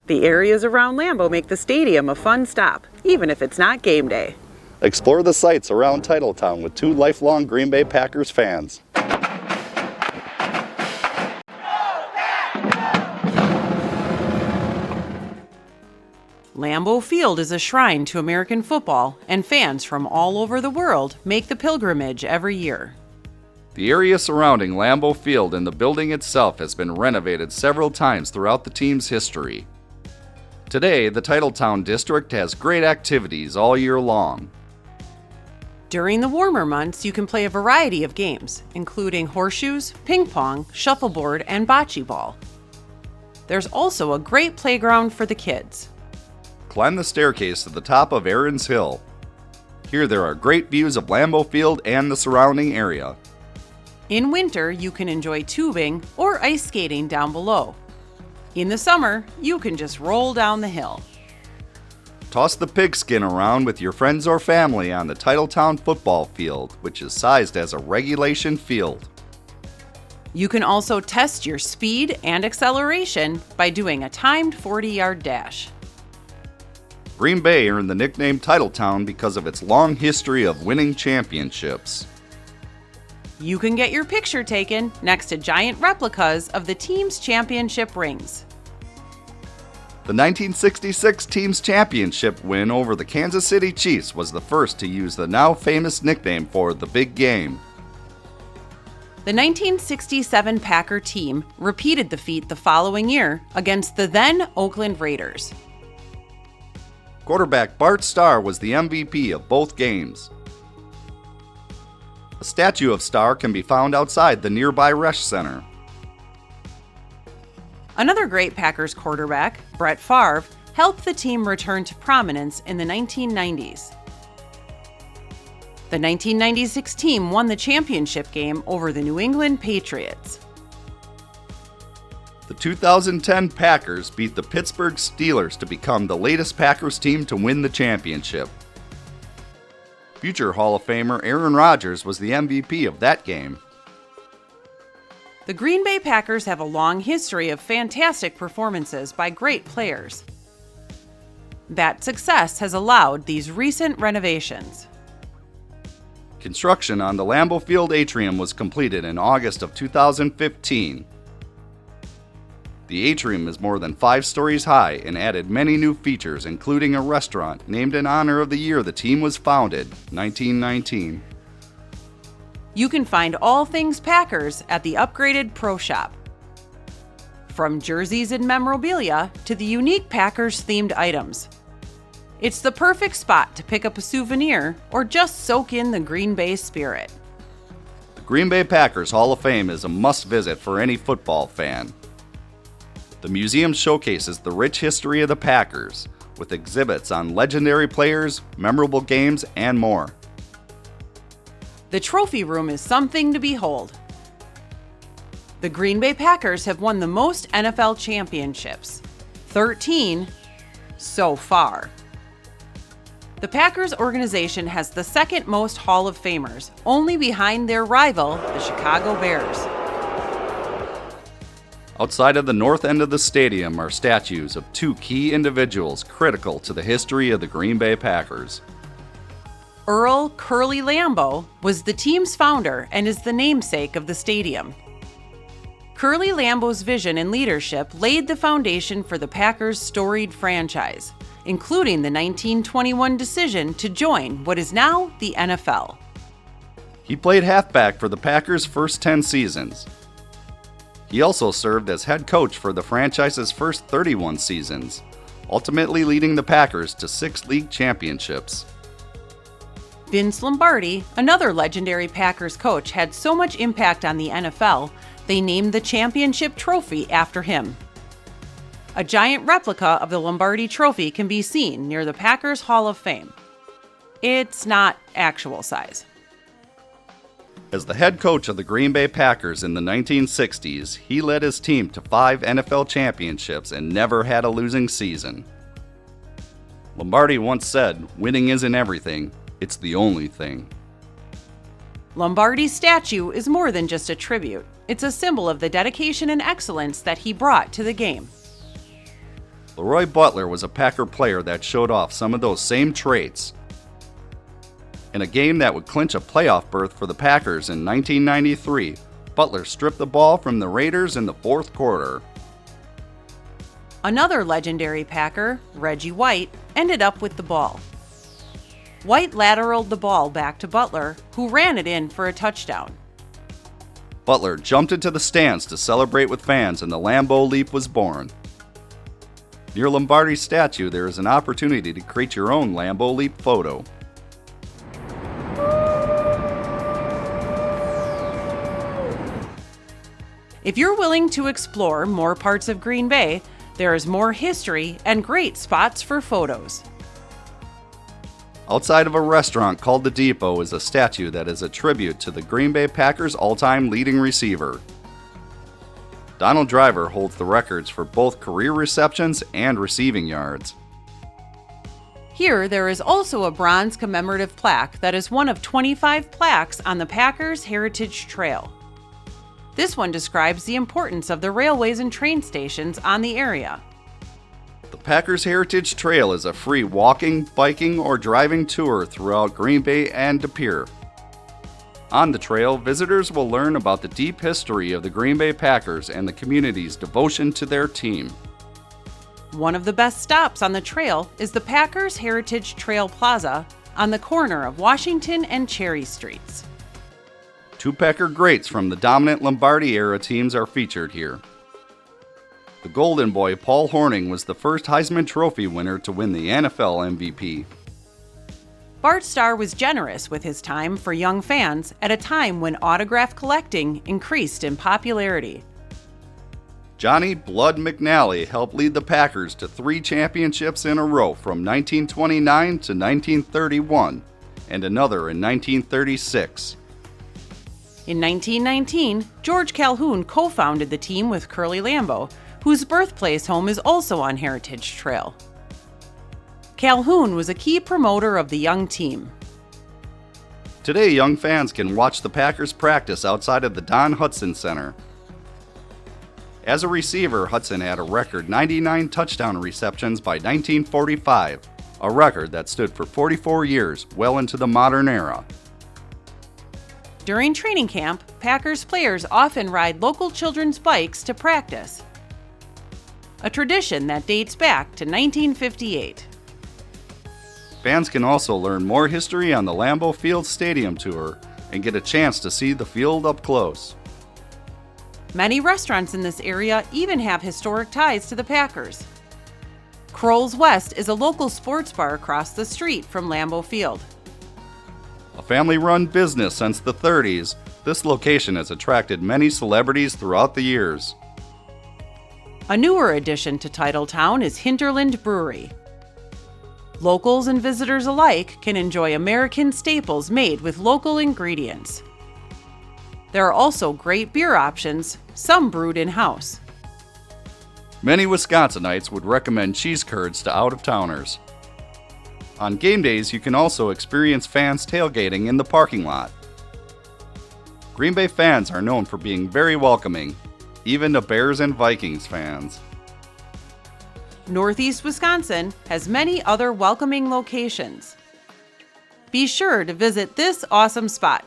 The areas around Lambeau make the stadium a fun stop, even if it's not game day. Explore the sights around Titletown with 2 lifelong Green Bay Packers fans. Lambeau Field is a shrine to American football, and fans from all over the world make the pilgrimage every year. The area surrounding Lambeau Field and the building itself has been renovated several times throughout the team's history. Today, the Titletown district has great activities all year long. During the warmer months, you can play a variety of games, including horseshoes, ping pong, shuffleboard, and bocce ball. There's also a great playground for the kids. Climb the staircase to the top of Aaron's Hill. Here there are great views of Lambeau Field and the surrounding area. In winter, you can enjoy tubing or ice skating down below. In the summer, you can just roll down the hill. Toss the pigskin around with your friends or family on the Titletown football field, which is sized as a regulation field. You can also test your speed and acceleration by doing a timed 40-yard dash. Green Bay earned the nickname Titletown because of its long history of winning championships. You can get your picture taken next to giant replicas of the team's championship rings. The 1966 team's championship win over the Kansas City Chiefs was the first to use the now famous nickname for the big game. The 1967 Packer team repeated the feat the following year against the then Oakland Raiders. Quarterback Bart Starr was the MVP of both games. A statue of Starr can be found outside the nearby Resch Center. Another great Packers quarterback, Brett Favre, helped the team return to prominence in the 1990s. The 1996 team won the championship game over the New England Patriots. The 2010 Packers beat the Pittsburgh Steelers to become the latest Packers team to win the championship. Future Hall of Famer Aaron Rodgers was the MVP of that game. The Green Bay Packers have a long history of fantastic performances by great players. That success has allowed these recent renovations. Construction on the Lambeau Field atrium was completed in August of 2015. The atrium is more than 5 stories high and added many new features, including a restaurant named in honor of the year the team was founded, 1919. You can find all things Packers at the upgraded Pro Shop. From jerseys and memorabilia to the unique Packers-themed items. It's the perfect spot to pick up a souvenir or just soak in the Green Bay spirit. The Green Bay Packers Hall of Fame is a must-visit for any football fan. The museum showcases the rich history of the Packers, with exhibits on legendary players, memorable games, and more. The trophy room is something to behold. The Green Bay Packers have won the most NFL championships, 13 so far. The Packers organization has the second most Hall of Famers, only behind their rival, the Chicago Bears. Outside of the north end of the stadium are statues of 2 key individuals critical to the history of the Green Bay Packers. Earl Curly Lambeau was the team's founder and is the namesake of the stadium. Curly Lambeau's vision and leadership laid the foundation for the Packers' storied franchise, including the 1921 decision to join what is now the NFL. He played halfback for the Packers' first 10 seasons. He also served as head coach for the franchise's first 31 seasons, ultimately leading the Packers to 6 league championships. Vince Lombardi, another legendary Packers coach, had so much impact on the NFL, they named the championship trophy after him. A giant replica of the Lombardi trophy can be seen near the Packers Hall of Fame. It's not actual size. As the head coach of the Green Bay Packers in the 1960s, he led his team to 5 NFL championships and never had a losing season. Lombardi once said, "Winning isn't everything, it's the only thing." Lombardi's statue is more than just a tribute. It's a symbol of the dedication and excellence that he brought to the game. Leroy Butler was a Packer player that showed off some of those same traits. In a game that would clinch a playoff berth for the Packers in 1993, Butler stripped the ball from the Raiders in the fourth quarter. Another legendary Packer, Reggie White, ended up with the ball. White lateraled the ball back to Butler, who ran it in for a touchdown. Butler jumped into the stands to celebrate with fans, and the Lambeau Leap was born. Near Lombardi's statue, there is an opportunity to create your own Lambeau Leap photo. If you're willing to explore more parts of Green Bay, there is more history and great spots for photos. Outside of a restaurant called the Depot is a statue that is a tribute to the Green Bay Packers' all-time leading receiver. Donald Driver holds the records for both career receptions and receiving yards. Here, there is also a bronze commemorative plaque that is one of 25 plaques on the Packers Heritage Trail. This one describes the importance of the railways and train stations on the area. The Packers Heritage Trail is a free walking, biking, or driving tour throughout Green Bay and De Pere. On the trail, visitors will learn about the deep history of the Green Bay Packers and the community's devotion to their team. One of the best stops on the trail is the Packers Heritage Trail Plaza on the corner of Washington and Cherry Streets. Two Packer greats from the dominant Lombardi-era teams are featured here. The Golden Boy Paul Hornung was the first Heisman Trophy winner to win the NFL MVP. Bart Starr was generous with his time for young fans at a time when autograph collecting increased in popularity. Johnny Blood McNally helped lead the Packers to 3 championships in a row from 1929 to 1931, and another in 1936. In 1919, George Calhoun co-founded the team with Curly Lambeau, whose birthplace home is also on Heritage Trail. Calhoun was a key promoter of the young team. Today, young fans can watch the Packers practice outside of the Don Hutson Center. As a receiver, Hudson had a record 99 touchdown receptions by 1945, a record that stood for 44 years, well into the modern era. During training camp, Packers players often ride local children's bikes to practice, a tradition that dates back to 1958. Fans can also learn more history on the Lambeau Field Stadium Tour and get a chance to see the field up close. Many restaurants in this area even have historic ties to the Packers. Kroll's West is a local sports bar across the street from Lambeau Field. A family-run business since the 30s, this location has attracted many celebrities throughout the years. A newer addition to Titletown is Hinterland Brewery. Locals and visitors alike can enjoy American staples made with local ingredients. There are also great beer options, some brewed in-house. Many Wisconsinites would recommend cheese curds to out-of-towners. On game days, you can also experience fans tailgating in the parking lot. Green Bay fans are known for being very welcoming, even to Bears and Vikings fans. Northeast Wisconsin has many other welcoming locations. Be sure to visit this awesome spot